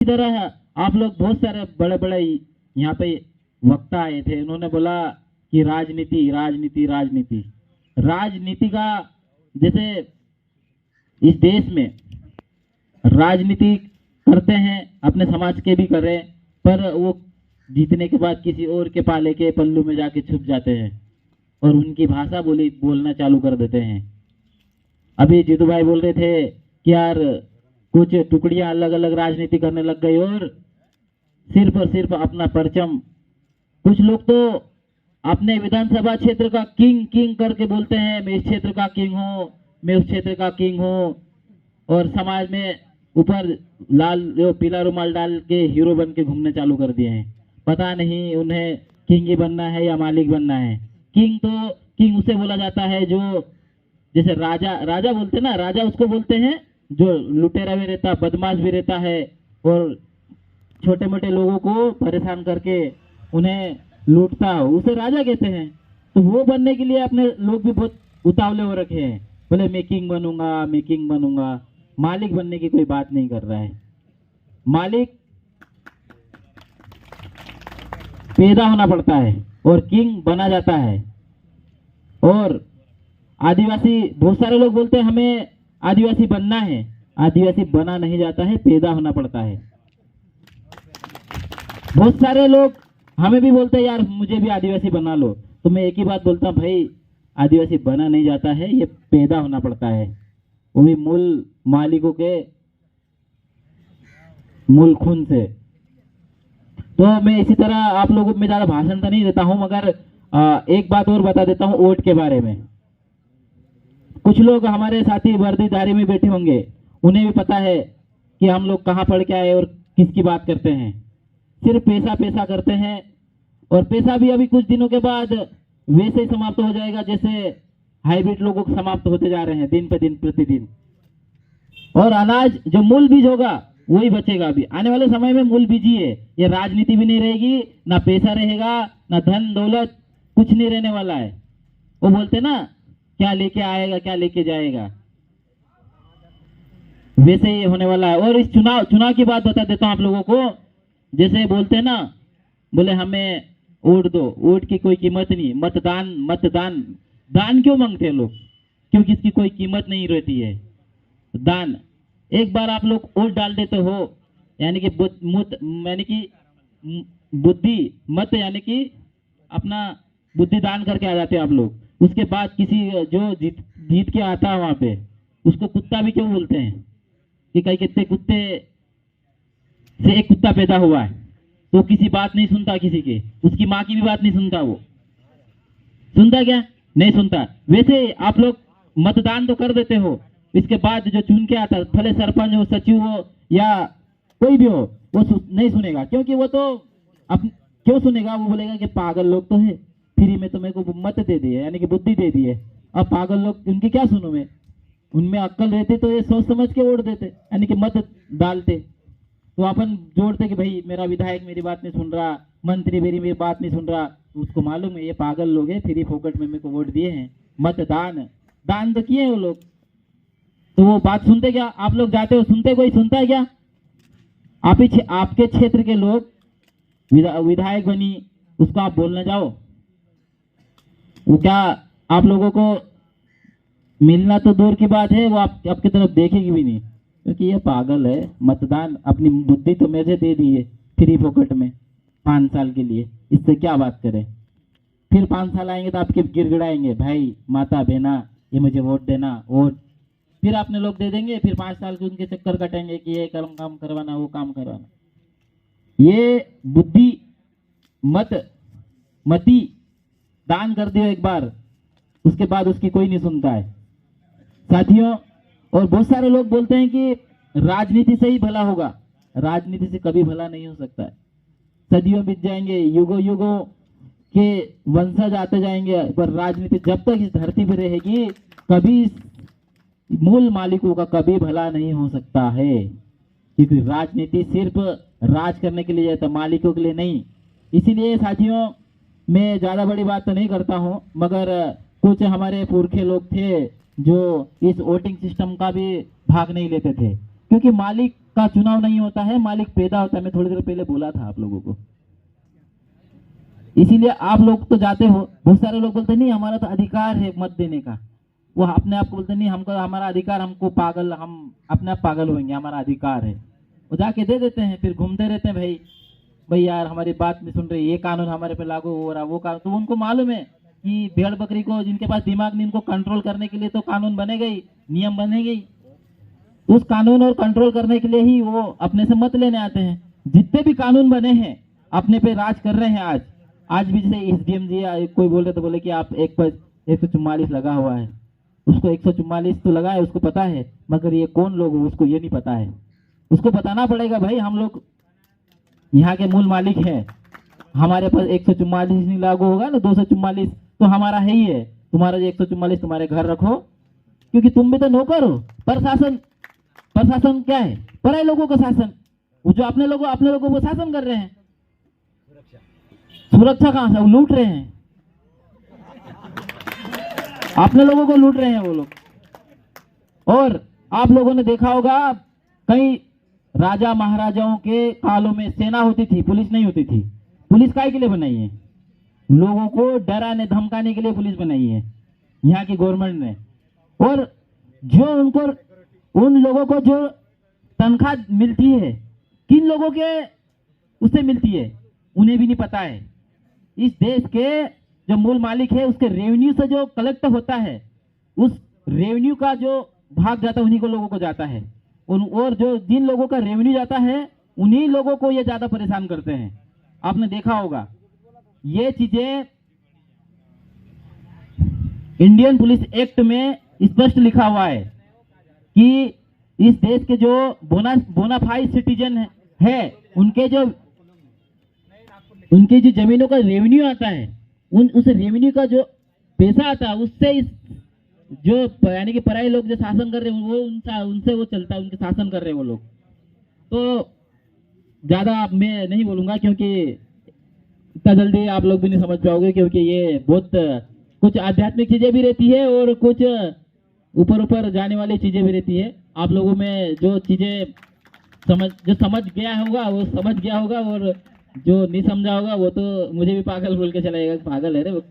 तरह आप लोग बहुत सारे बड़े बड़े यहाँ पे वक्ता आए थे, उन्होंने बोला कि राजनीति राजनीति राजनीति राजनीति का, जैसे इस देश में राजनीति करते हैं, अपने समाज के भी करें, पर वो जीतने के बाद किसी और के पाले के पल्लू में जाके छुप जाते हैं और उनकी भाषा बोलना चालू कर देते हैं। अभी जीतू भाई बोल रहे थे कि यार कुछ टुकड़ियां अलग अलग राजनीति करने लग गई और सिर्फ अपना परचम, कुछ लोग तो अपने विधानसभा क्षेत्र का किंग किंग करके बोलते हैं, मैं इस क्षेत्र का किंग हूँ, मैं उस क्षेत्र का किंग हूँ, और समाज में ऊपर लाल पीला रुमाल डाल के हीरो बन के घूमने चालू कर दिए हैं। पता नहीं उन्हें किंग ही बनना है या मालिक बनना है। किंग उसे बोला जाता है जो, जैसे राजा बोलते ना, राजा उसको बोलते हैं जो लुटेरा भी रहता, बदमाश भी रहता है और छोटे मोटे लोगों को परेशान करके उन्हें लूटता हो, उसे राजा कहते हैं। तो वो बनने के लिए अपने लोग भी बहुत उतावले हो रखे हैं, बोले मैं किंग बनूंगा, मैं किंग बनूंगा। मालिक बनने की कोई बात नहीं कर रहा है। मालिक पैदा होना पड़ता है और किंग बना जाता है। और आदिवासी, बहुत सारे लोग बोलते हैं हमें आदिवासी बनना है, आदिवासी बना नहीं जाता है, पैदा होना पड़ता है। बहुत सारे लोग हमें भी बोलते हैं यार मुझे भी आदिवासी बना लो, तो मैं एक ही बात बोलता हूँ, भाई आदिवासी बना नहीं जाता है, ये पैदा होना पड़ता है, वो भी मूल मालिकों के मूल खून से। तो मैं इसी तरह आप लोगों में ज्यादा भाषण तो नहीं देता हूं, मगर एक बात और बता देता हूं वोट के बारे में। कुछ लोग हमारे साथी वर्दीधारी में बैठे होंगे, उन्हें भी पता है कि हम लोग कहाँ पढ़ के आए और किसकी बात करते हैं। सिर्फ पैसा पैसा करते हैं, और पैसा भी अभी कुछ दिनों के बाद वैसे ही समाप्त हो जाएगा जैसे हाइब्रिड लोगों को समाप्त होते जा रहे हैं दिन पे दिन प्रतिदिन। और अनाज जो मूल बीज होगा वही बचेगा। अभी आने वाले समय में मूल बीज ही है, ये राजनीति भी नहीं रहेगी, ना पैसा रहेगा, ना धन दौलत, कुछ नहीं रहने वाला है। वो बोलते ना क्या लेके आएगा क्या लेके जाएगा, वैसे ही होने वाला है। और इस चुनाव की बात बता देता हूं आप लोगों को। जैसे बोलते हैं ना, बोले हमें वोट दो, वोट की कोई कीमत नहीं, मतदान दान क्यों मांगते हैं लोग, क्योंकि इसकी कोई कीमत नहीं रहती है। दान एक बार आप लोग वोट डाल देते हो, यानी कि बुद्धि मत, यानी कि अपना बुद्धि दान करके आ जाते हैं आप लोग। उसके बाद किसी जो जीत के आता है वहां पे, उसको कुत्ता भी क्यों बोलते हैं कि कई कितने कुत्ते से एक कुत्ता पैदा हुआ है, तो किसी बात नहीं सुनता, किसी के, उसकी माँ की भी बात नहीं सुनता। वो सुनता क्या? नहीं सुनता। वैसे आप लोग मतदान तो कर देते हो, इसके बाद जो चुन के आता, भले सरपंच हो, सचिव हो या कोई भी हो, वो नहीं सुनेगा, क्योंकि वो तो क्यों सुनेगा? वो बोलेगा कि पागल लोग तो है, फ्री में तो मेरे को मत दे दिए, यानी कि बुद्धि दे दी है। अब पागल लोग उनकी क्या सुनूं मैं? उनमें अक्ल रहती तो ये सोच समझ के वोट देते, यानी कि मत डालते। तो अपन जोड़ते कि भाई मेरा विधायक मेरी बात नहीं सुन रहा, मंत्री मेरी बात नहीं सुन रहा, उसको मालूम है ये पागल लोग हैं, फ्री फोकट में मेरे को वोट दिए हैं। मतदान दान तो किए वो लोग, तो वो बात सुनते क्या? आप लोग जाते हो, सुनते? कोई सुनता है क्या? आपके क्षेत्र के लोग विधायक बनी, उसको आप बोलने जाओ, वो क्या आप लोगों को मिलना तो दूर की बात है, वो आपकी तरफ देखेगी भी नहीं, क्योंकि ये पागल है। मतदान अपनी बुद्धि तो मेरे दे दी है फ्री फोकट में 5 साल के लिए, इससे क्या बात करें? फिर 5 साल आएंगे तो आपके गिड़गिड़ाएंगे, भाई माता बहना ये मुझे वोट देना, वोट। फिर आपने लोग दे देंगे, फिर 5 साल के उनके चक्कर कटेंगे कि ये काम करवाना, वो काम करवाना। ये बुद्धि मती दान कर दियो एक बार, उसके बाद उसकी कोई नहीं सुनता है साथियों। और बहुत सारे लोग बोलते हैं कि राजनीति से ही भला होगा, राजनीति से कभी भला नहीं हो सकता है। सदियों बीत जाएंगे, युगों के वंशज आते जाएंगे, पर राजनीति जब तक इस धरती पर रहेगी, कभी मूल मालिकों का कभी भला नहीं हो सकता है। क्योंकि राजनीति सिर्फ राज करने के लिए जाता, मालिकों के लिए नहीं। इसीलिए साथियों मैं ज्यादा बड़ी बात तो नहीं करता हूं, मगर कुछ हमारे पुरखे लोग थे जो इस वोटिंग सिस्टम का भी भाग नहीं लेते थे, क्योंकि मालिक का चुनाव नहीं होता है, मालिक पैदा होता है। मैं थोड़ी देर पहले बोला था आप लोगों को। इसीलिए आप लोग तो जाते हो, बहुत सारे लोग बोलते नहीं हमारा तो अधिकार है मत देने का। वो अपने आप को बोलते नहीं हमको हमारा अधिकार, हमको पागल, हम अपने आप पागल होंगे, हमारा अधिकार है। वो जाके दे देते हैं, फिर घूमते रहते हैं भाई भाई यार हमारी बात नहीं सुन रहे, ये कानून हमारे पे लागू हो रहा, वो कानून। तो उनको मालूम है कि भेड़ बकरी को, जिनके पास दिमाग नहीं, इनको कंट्रोल करने के लिए तो कानून बनेगा ही, नियम बनेगा ही। उस कानून और कंट्रोल करने के लिए ही वो अपने से मत लेने आते हैं। जितने भी कानून बने हैं अपने पे राज कर रहे हैं। आज भी जैसे एसडीएम जी कोई बोल रहे तो बोले कि आप 144 लगा हुआ है, उसको 144 तो लगा है, उसको पता है, मगर ये कौन लोग हो उसको ये नहीं पता है। उसको बताना पड़ेगा भाई हम लोग यहाँ के मूल मालिक हैं, हमारे पास 144 नहीं लागू होगा ना, 244 तो हमारा है ही है। तुम्हारा जो 144 तुम्हारे घर रखो, क्योंकि तुम भी तो नौकर हो। प्रशासन क्या है? पराये लोगों का शासन। वो जो अपने लोगों को शासन कर रहे हैं। सुरक्षा कहां से? वो लूट रहे हैं, अपने लोगों को लूट रहे हैं वो लोग। और आप लोगों ने देखा होगा कई राजा महाराजाओं के कालों में सेना होती थी, पुलिस नहीं होती थी। पुलिस काहे के लिए बनाई है? लोगों को डराने धमकाने के लिए पुलिस बनाई है यहाँ की गवर्नमेंट ने। और जो उन लोगों को जो तनख्वाह मिलती है, किन लोगों के उससे मिलती है उन्हें भी नहीं पता है। इस देश के जो मूल मालिक है उसके रेवेन्यू से जो कलेक्ट होता है, उस रेवेन्यू का जो भाग जाता है उन्हीं को लोगों को जाता है। और जो जिन लोगों का रेवेन्यू जाता है उन्हीं लोगों को ये ज्यादा परेशान करते हैं। आपने देखा होगा ये चीजें इंडियन पुलिस एक्ट में स्पष्ट लिखा हुआ है कि इस देश के जो बोनाफाइड सिटीजन है उनके जो जमीनों का रेवेन्यू आता है, उस रेवेन्यू का जो पैसा आता है उससे इस जो यानी कि पराये लोग जो शासन कर रहे हैं वो उनसे वो चलता है, उनके शासन कर रहे हैं वो लोग। तो ज्यादा मैं नहीं बोलूंगा क्योंकि इतना जल्दी आप लोग भी नहीं समझ पाओगे, क्योंकि ये बहुत कुछ आध्यात्मिक चीजें भी रहती है और कुछ ऊपर जाने वाली चीजें भी रहती है। आप लोगों में जो चीजें समझ गया होगा वो समझ गया होगा, और जो नहीं समझा होगा वो तो मुझे भी पागल बोल के चला जाएगा, पागल है रे वो।